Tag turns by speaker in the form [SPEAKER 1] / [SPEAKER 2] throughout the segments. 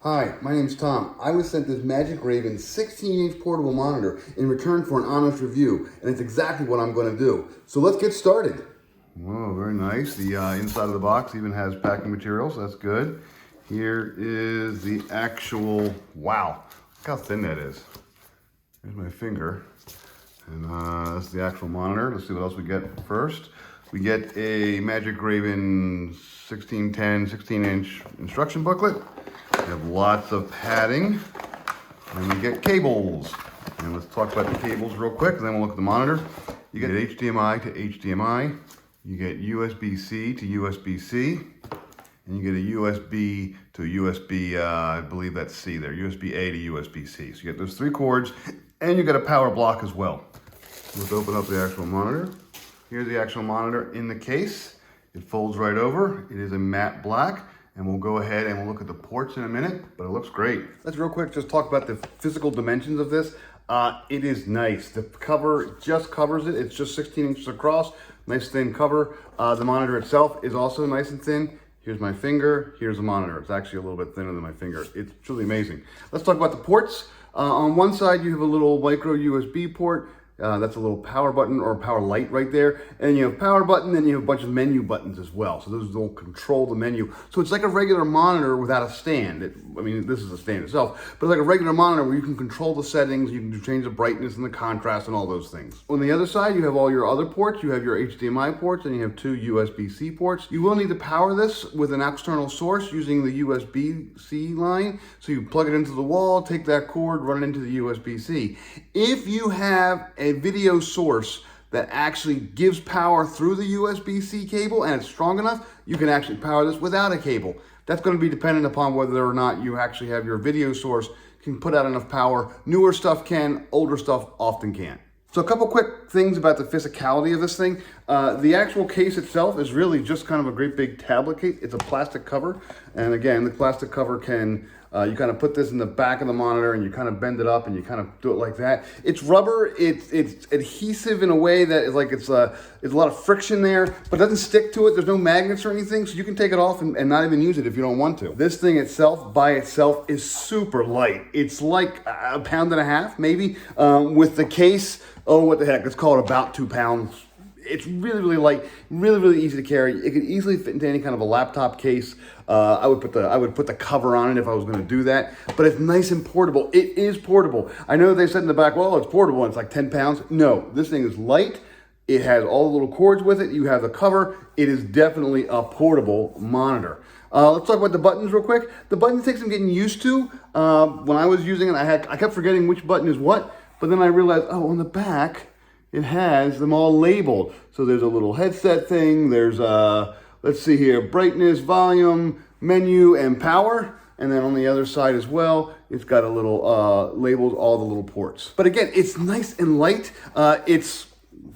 [SPEAKER 1] Hi, my name's Tom. I was sent this MagicRaven 16-inch portable monitor in return for an honest review, and it's exactly what I'm going to do. So let's get started. Whoa, very nice. The inside of the box even has packing materials. That's good. Here is the actual, wow, look how thin that is. Here's my finger. And that's the actual monitor. Let's see what else we get first. We get a MagicRaven 1610 16-inch instruction booklet. We have lots of padding, and we get cables. And let's talk about the cables real quick, and then we'll look at the monitor. You get HDMI to HDMI, you get USB-C to USB-C, and you get a USB to USB, I believe that's C there, USB-A to USB-C. So you get those three cords, and you get a power block as well. Let's open up the actual monitor. Here's the actual monitor in the case. It folds right over. It is a matte black. And we'll go ahead and we'll look at the ports in a minute, but it looks great. Let's real quick just talk about the physical dimensions of this. It is nice. The cover just covers it. It's just 16 inches across, nice thin cover. The monitor itself is also nice and thin. Here's my finger, here's the monitor. It's actually a little bit thinner than my finger. It's truly amazing. Let's talk about the ports. On one side, you have a little micro USB port. That's a little power button or power light right there. And you have power button, and you have a bunch of menu buttons as well. So those will control the menu. So it's like a regular monitor without a stand. I mean, this is a stand itself, but like a regular monitor where you can control the settings, you can change the brightness and the contrast and all those things. On the other side, you have all your other ports. You have your HDMI ports, and you have two USB-C ports. You will need to power this with an external source using the USB-C line. So you plug it into the wall, take that cord, run it into the USB-C. If you have a video source that actually gives power through the USB-C cable and it's strong enough, you can actually power this without a cable. That's going to be dependent upon whether or not you actually have your video source can put out enough power. Newer stuff can, older stuff often can't. So a couple quick things about the physicality of this thing. The actual case itself is really just kind of a great big tablet case. It's a plastic cover. And again, the plastic cover can, you kind of put this in the back of the monitor and you kind of bend it up and you kind of do it like that. It's rubber, it's adhesive in a way that is like it's a lot of friction there, but it doesn't stick to it. There's no magnets or anything, so you can take it off and not even use it if you don't want to. This thing itself, by itself, is super light. It's like a pound and a half, maybe, with the case. Oh, what the heck, let's call it about 2 pounds. It's really, really light, really, really easy to carry. It could easily fit into any kind of a laptop case. I would put the cover on it if I was going to do that. But it's nice and portable. It is portable. I know they said in the back, well, it's portable and it's like 10 pounds. No, this thing is light. It has all the little cords with it. You have the cover. It is definitely a portable monitor. Let's talk about the buttons real quick. The buttons take some getting used to. When I was using it, I kept forgetting which button is what. But then I realized, oh, on the back, it has them all labeled. So there's a little headset thing. There's, let's see here, brightness, volume, menu, and power. And then on the other side as well, it's got a little, labeled all the little ports. But again, it's nice and light. It's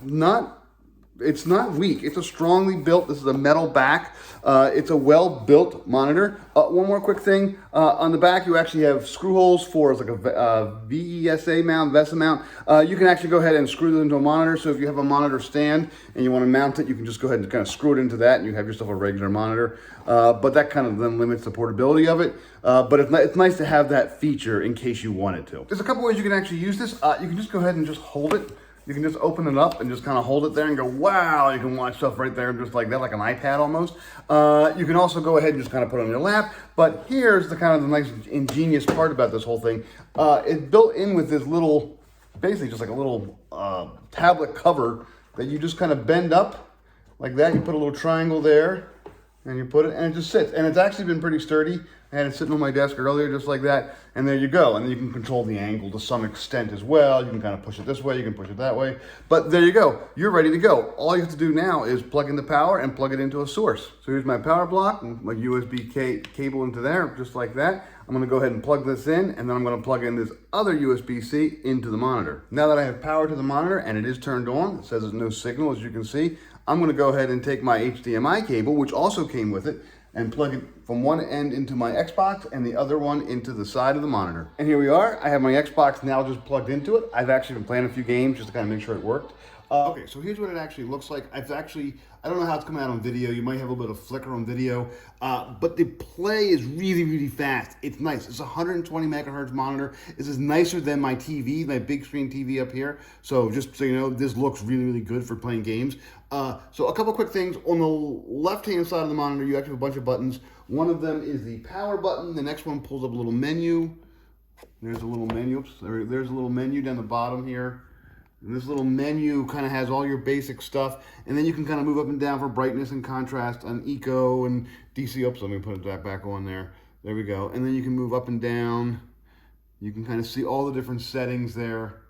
[SPEAKER 1] not weak. It's a strongly built, this is a metal back. It's a well-built monitor. One more quick thing. On the back, you actually have screw holes for like a VESA mount, VESA mount. You can actually go ahead and screw them into a monitor. So if you have a monitor stand and you want to mount it, you can just go ahead and kind of screw it into that and you have yourself a regular monitor. But that kind of then limits the portability of it. But it's nice to have that feature in case you wanted to. There's a couple ways you can actually use this. You can just go ahead and just hold it. You can just open it up and just kind of hold it there and go, wow, you can watch stuff right there just like that, like an iPad almost. You can also go ahead and just kind of put it on your lap. But here's the kind of the nice ingenious part about this whole thing. It's built in with this little, basically just like a little tablet cover that you just kind of bend up like that. You put a little triangle there and you put it, and it just sits. And it's actually been pretty sturdy. I had it sitting on my desk earlier just like that, and there you go. And then you can control the angle to some extent as well. You can kind of push it this way, you can push it that way. But there you go, you're ready to go. All you have to do now is plug in the power and plug it into a source. So here's my power block, and my USB cable into there, just like that. I'm gonna go ahead and plug this in, and then I'm gonna plug in this other USB-C into the monitor. Now that I have power to the monitor and it is turned on, it says there's no signal, as you can see, I'm gonna go ahead and take my HDMI cable, which also came with it, and plug it from one end into my Xbox and the other one into the side of the monitor. And here we are. I have my Xbox now just plugged into it. I've actually been playing a few games just to kind of make sure it worked. Okay, so here's what it actually looks like. It's actually, I don't know how it's coming out on video. You might have a little bit of flicker on video, but the play is really, really fast. It's nice. It's a 120 megahertz monitor. This is nicer than my TV, my big screen TV up here. So just so you know, this looks really, really good for playing games. So a couple quick things. On the left-hand side of the monitor, you actually have a bunch of buttons. One of them is the power button. The next one pulls up a little menu. There's a little menu. Oops, there's a little menu down the bottom here. And this little menu kind of has all your basic stuff, and then you can kind of move up and down for brightness and contrast on eco and DC. Oops, let me put that back on there. There we go. And then you can move up and down. You can kind of see all the different settings there.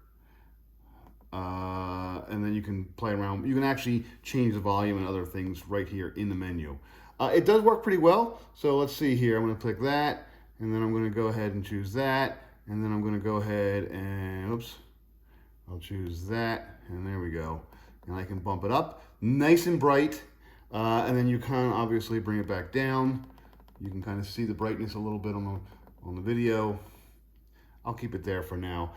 [SPEAKER 1] And then you can play around. You can actually change the volume and other things right here in the menu. It does work pretty well. So let's see here. I'm going to click that, and then I'm going to go ahead and choose that, and then I'm going to go ahead and, oops. I'll choose that, and there we go. And I can bump it up, nice and bright, and then you kind of obviously bring it back down. You can kind of see the brightness a little bit on the video. I'll keep it there for now.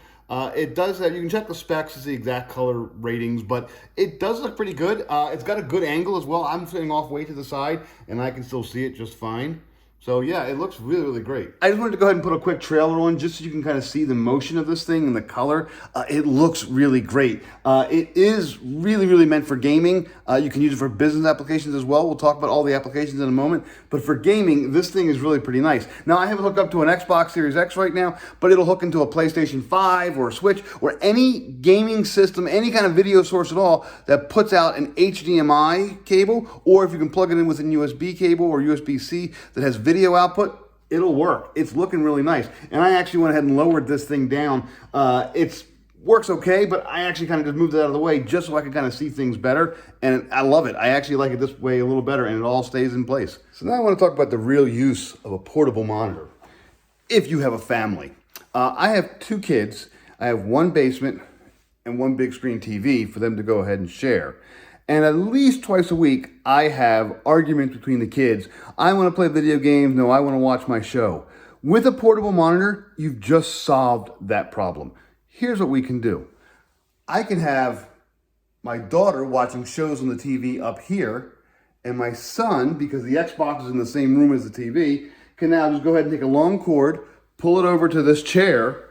[SPEAKER 1] It does have, you can check the specs to see exact color ratings, but it does look pretty good. It's got a good angle as well. I'm sitting off way to the side, and I can still see it just fine. So yeah, it looks really, really great. I just wanted to go ahead and put a quick trailer on just so you can kind of see the motion of this thing and the color. It looks really great. It is really, really meant for gaming. You can use it for business applications as well. We'll talk about all the applications in a moment. But for gaming, this thing is really pretty nice. Now, I have it hooked up to an Xbox Series X right now, but it'll hook into a PlayStation 5 or a Switch or any gaming system, any kind of video source at all that puts out an HDMI cable, or if you can plug it in with a USB cable or USB-C that has video output, it'll work. It's looking really nice. And I actually went ahead and lowered this thing down. It works okay, but I actually kind of just moved it out of the way just so I could kind of see things better. And I love it. I actually like it this way a little better, and it all stays in place. So now I want to talk about the real use of a portable monitor. If you have a family. I have 2 kids. I have 1 basement and 1 big screen TV for them to go ahead and share. And at least twice a week, I have arguments between the kids. I want to play video games. No, I want to watch my show. With a portable monitor, you've just solved that problem. Here's what we can do. I can have my daughter watching shows on the TV up here, and my son, because the Xbox is in the same room as the TV, can now just go ahead and take a long cord, pull it over to this chair,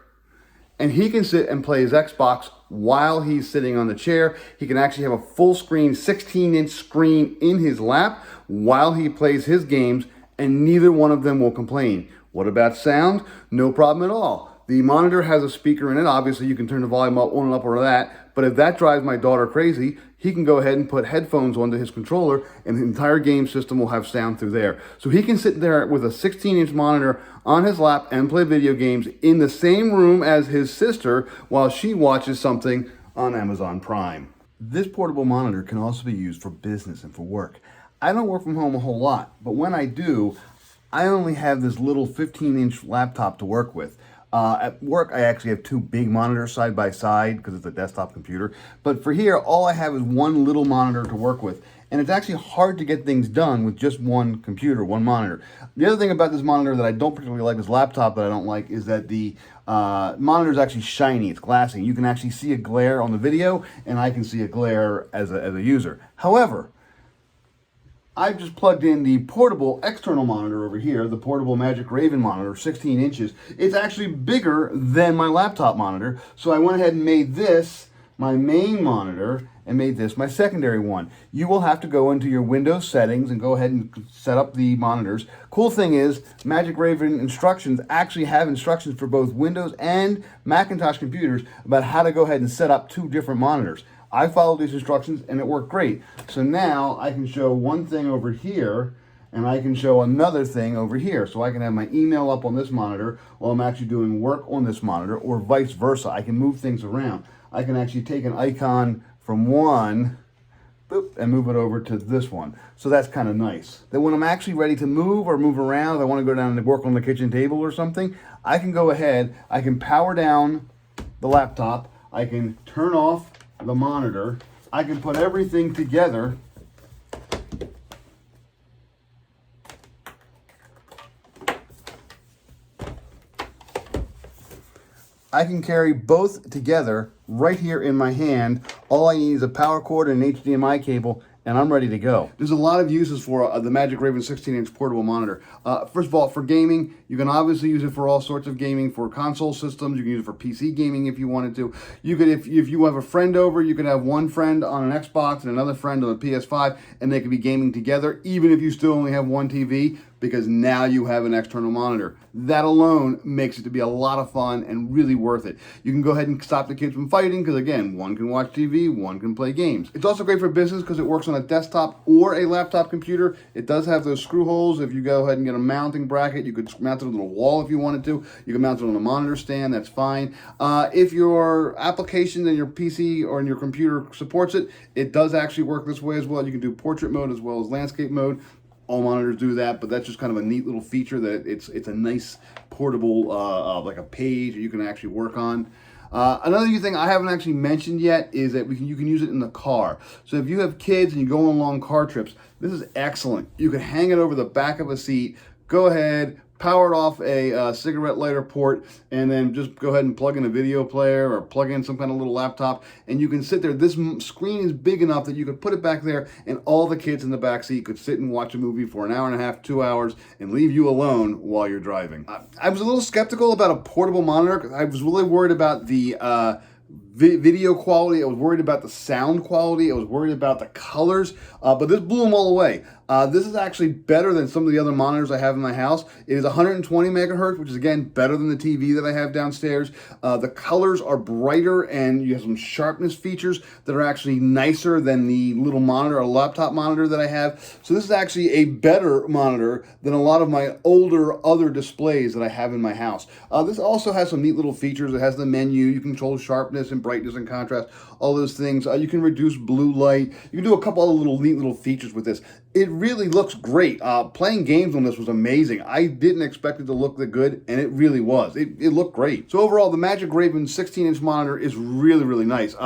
[SPEAKER 1] and he can sit and play his Xbox while he's sitting on the chair. He can actually have a full screen, 16-inch screen in his lap while he plays his games, and neither one of them will complain. What about sound? No problem at all. The monitor has a speaker in it. Obviously, you can turn the volume up, on and up, or that. But if that drives my daughter crazy, he can go ahead and put headphones onto his controller, and the entire game system will have sound through there. So he can sit there with a 16-inch monitor on his lap and play video games in the same room as his sister while she watches something on Amazon Prime. This portable monitor can also be used for business and for work. I don't work from home a whole lot, but when I do, I only have this little 15-inch laptop to work with. At work, I actually have 2 big monitors side by side because it's a desktop computer. But for here, all I have is 1 little monitor to work with. And it's actually hard to get things done with just 1 computer, 1 monitor. The other thing about this monitor that I don't particularly like, this laptop that I don't like, is that the monitor is actually shiny, it's glassy. You can actually see a glare on the video, and I can see a glare as a user. However, I've just plugged in the portable external monitor over here, the portable MagicRaven monitor, 16 inches. It's actually bigger than my laptop monitor, so I went ahead and made this my main monitor and made this my secondary one. You will have to go into your Windows settings and go ahead and set up the monitors. Cool thing is, MagicRaven instructions actually have instructions for both Windows and Macintosh computers about how to go ahead and set up 2 different monitors. I followed these instructions and it worked great. So now I can show one thing over here and I can show another thing over here. So I can have my email up on this monitor while I'm actually doing work on this monitor, or vice versa. I can move things around. I can actually take an icon from one, boop, and move it over to this one. So that's kind of nice. Then when I'm actually ready to move or move around, if I want to go down and work on the kitchen table or something, I can go ahead, I can power down the laptop, I can turn off the monitor, I can put everything together. I can carry both together right here in my hand, All I need is a power cord and an HDMI cable, and I'm ready to go. There's a lot of uses for the MagicRaven 16-inch portable monitor. First of all, for gaming, you can obviously use it for all sorts of gaming, for console systems. You can use it for PC gaming if you wanted to. You could, if you have a friend over, you could have one friend on an Xbox and another friend on a PS5, and they could be gaming together, even if you still only have one TV, because now you have an external monitor. That alone makes it to be a lot of fun and really worth it. You can go ahead and stop the kids from fighting because, again, one can watch TV, one can play games. It's also great for business because it works on a desktop or a laptop computer. It does have those screw holes. If you go ahead and get a mounting bracket, you could mount it on a wall if you wanted to. You can mount it on a monitor stand, that's fine. If your application and your PC or in your computer supports it, it does actually work this way as well. You can do portrait mode as well as landscape mode. All monitors do that, but that's just kind of a neat little feature that it's a nice portable, like a page that you can actually work on. Another thing I haven't actually mentioned yet is that you can use it in the car. So if you have kids and you go on long car trips, this is excellent. You can hang it over the back of a seat, go ahead, power it off a cigarette lighter port, and then just go ahead and plug in a video player or plug in some kind of little laptop, and you can sit there. This screen is big enough that you could put it back there, and all the kids in the back seat could sit and watch a movie for an hour and a half, 2 hours, and leave you alone while you're driving. I was a little skeptical about a portable monitor because I was really worried about the video quality. I was worried about the sound quality. I was worried about the colors, but this blew them all away. This is actually better than some of the other monitors I have in my house. It is 120 megahertz, which is, again, better than the TV that I have downstairs. The colors are brighter, and you have some sharpness features that are actually nicer than the little monitor or laptop monitor that I have. So this is actually a better monitor than a lot of my older other displays that I have in my house. This also has some neat little features. It has the menu. You can control sharpness and brightness and contrast, all those things. You can reduce blue light. You can do a couple other neat little features with this. It really looks great. Playing games on this was amazing. I didn't expect it to look that good, and it really was. It looked great. So overall, the MagicRaven 16-inch monitor is really, really nice.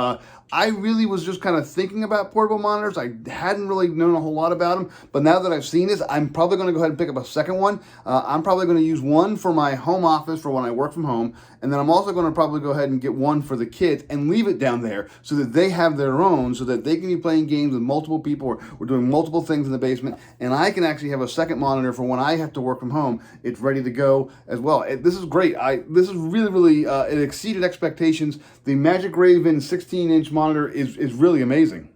[SPEAKER 1] I really was just kind of thinking about portable monitors. I hadn't really known a whole lot about them, but now that I've seen this, I'm probably going to go ahead and pick up a second one. I'm probably going to use one for my home office for when I work from home, and then I'm also going to probably go ahead and get one for the kids and leave it down there so that they have their own, so that they can be playing games with multiple people, or we're doing multiple things in the basement, and I can actually have a second monitor for when I have to work from home. It's ready to go as well. This is great. This is really, really, it exceeded expectations. The MagicRaven 16-inch monitor is really amazing.